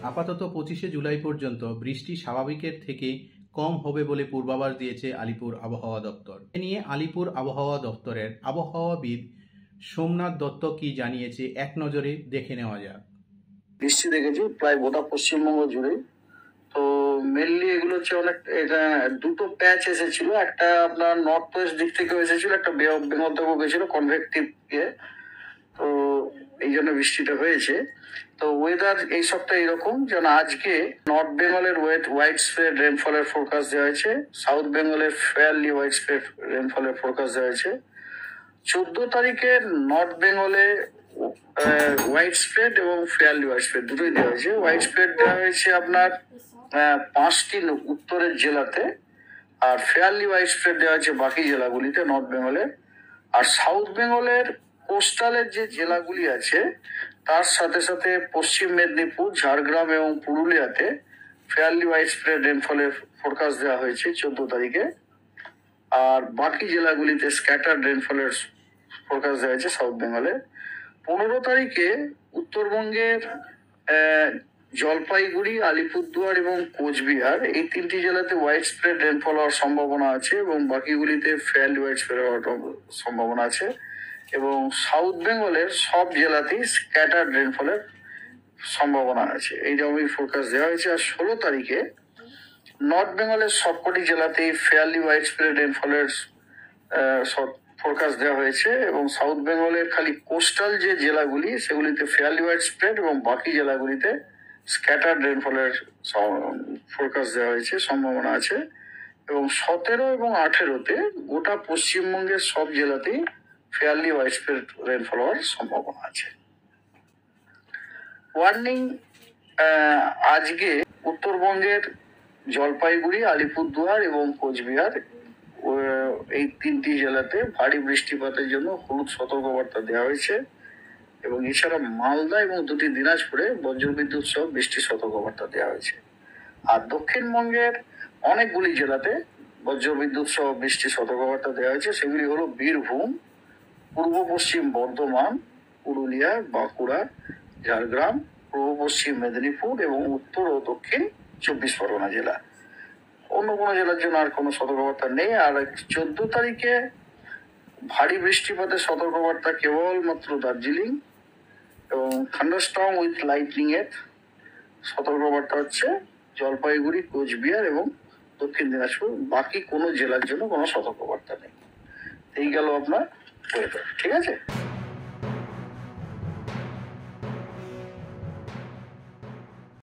আপাতত 25শে জুলাই পর্যন্ত বৃষ্টি স্বাভাবিকের থেকে কম হবে বলে পূর্বাভাস দিয়েছে আলিপুর আবহাওয়া দপ্তর। এ নিয়ে আলিপুর আবহাওয়া দপ্তরের আবহাওয়াবিদ সোমনাথ দত্ত কি জানিয়েছে এক নজরে দেখে নেওয়া যাক। বৃষ্টি দেখেছি প্রায় গোটা পশ্চিমবঙ্গ জুড়ে। তো মেনলি এগুলো হচ্ছে অনেক, এটা দুটো প্যাচ এসেছিল, একটা আপনার নর্থ ওয়েস্ট দিক থেকে এসেছিল, একটা বে অফ বেঙ্গল থেকেও গেছিল কনভেকটিভ ইয়ে। তো এই জন্য বৃষ্টিটা হয়েছে। তো ওয়েদার এই সপ্তাহে এরকম, যেন আজকে নর্থ বেঙ্গলের হোয়াইট স্প্রেড রেনফলের ফোরকাস্ট দেওয়া হয়েছে, সাউথ বেঙ্গলের ফেয়ারলি হোয়াইট স্প্রেড রেনফলের ফোরকাস্ট দেওয়া হয়েছে। 14 তারিখে নর্থ বেঙ্গলে হোয়াইট স্প্রেড এবং ফেয়ারলি হোয়াইট স্প্রেড দুটোই দেওয়া হয়েছে। হোয়াইট স্প্রেড দেওয়া হয়েছে আপনার 5টি উত্তরের জেলাতে, আর ফেয়ারলি হোয়াইট স্প্রেড দেওয়া হয়েছে বাকি জেলাগুলিতে নর্থ বেঙ্গলের। আর সাউথ বেঙ্গলের কোস্টালের যে জেলাগুলি আছে তার সাথে সাথে পশ্চিম মেদিনীপুর, ঝাড়গ্রাম এবং পুরুলিয়াতে ফেয়ারলি হোয়াইট স্প্রেড রেনফলের ফোরকাস্ট দেওয়া হয়েছে 14 তারিখে। আর বাকি জেলাগুলিতে স্ক্যাটার্ড রেনফলের ফোরকাস্ট দেওয়া হয়েছে সাউথ বেঙ্গলে। 15 তারিখে উত্তরবঙ্গের জলপাইগুড়ি, আলিপুরদুয়ার এবং কোচবিহার এই 3টি জেলাতে হোয়াইট স্প্রেড রেনফল হওয়ার সম্ভাবনা আছে এবং বাকিগুলিতে ফেয়ারলি হোয়াইট স্প্রেড হওয়ার সম্ভাবনা আছে। এবং সাউথ বেঙ্গলের সব জেলাতেই স্ক্যাটার্ড রেনফলের সম্ভাবনা আছে, এই রকমই ফোরকাস্ট দেওয়া হয়েছে। আর 16 তারিখে নর্থ বেঙ্গলের সবকটি জেলাতেই ফেয়ারলি হোয়াইট স্প্রেড রেনফলের ফোরকাস্ট দেওয়া হয়েছে এবং সাউথ বেঙ্গলের খালি কোস্টাল যে জেলাগুলি সেগুলিতে ফেয়ারলি হোয়াইট স্প্রেড এবং বাকি জেলাগুলিতে স্ক্যাটার্ড রেনফলের ফোরকাস্ট দেওয়া হয়েছে, সম্ভাবনা আছে। এবং 17 এবং 18-তে গোটা পশ্চিমবঙ্গের সব জেলাতেই ফেয়ারলি হোয়াইট স্প্রেড রেনফল হওয়ার সম্ভাবনা আছে। ওয়ার্নিং, আজকে উত্তরবঙ্গের জলপাইগুড়ি, আলিপুরদুয়ার এবং কোচবিহার এই 3টি জেলাতে ভারী বৃষ্টিপাতের জন্য হলুদ সতর্কবার্তা দেওয়া হয়েছে এবং এছাড়া মালদা এবং 2টি দিনাজপুরে বজ্রবিদ্যুৎ সহ বৃষ্টির সতর্কবার্তা দেওয়া হয়েছে। আর দক্ষিণবঙ্গের অনেকগুলি জেলাতে বজ্রবিদ্যুৎ সহ বৃষ্টির সতর্কবার্তা দেওয়া হয়েছে, সেগুলি হলো বীরভূম, পূর্ব পশ্চিম বর্ধমান, পুরুলিয়া, বাঁকুড়া, ঝাড়গ্রাম, পূর্ব পশ্চিম মেদিনীপুর এবং উত্তর ও দক্ষিণ 24 পরগনা জেলা। অন্য কোনো জেলার জন্য আর কোনো সতর্কবার্তা নেই। আর 14 তারিখে ভারী বৃষ্টিপাতের সতর্কবার্তা কেবলমাত্র দার্জিলিং এবং থান্ডারস্টর্ম উইথ লাইটনিং এর সতর্কবার্তা হচ্ছে জলপাইগুড়ি, কোচবিহার এবং দক্ষিণ দিনাজপুর। বাকি কোনো জেলার জন্য কোনো সতর্কবার্তা নেই। এই গেল আপনার ওয়েদার, ঠিক আছে।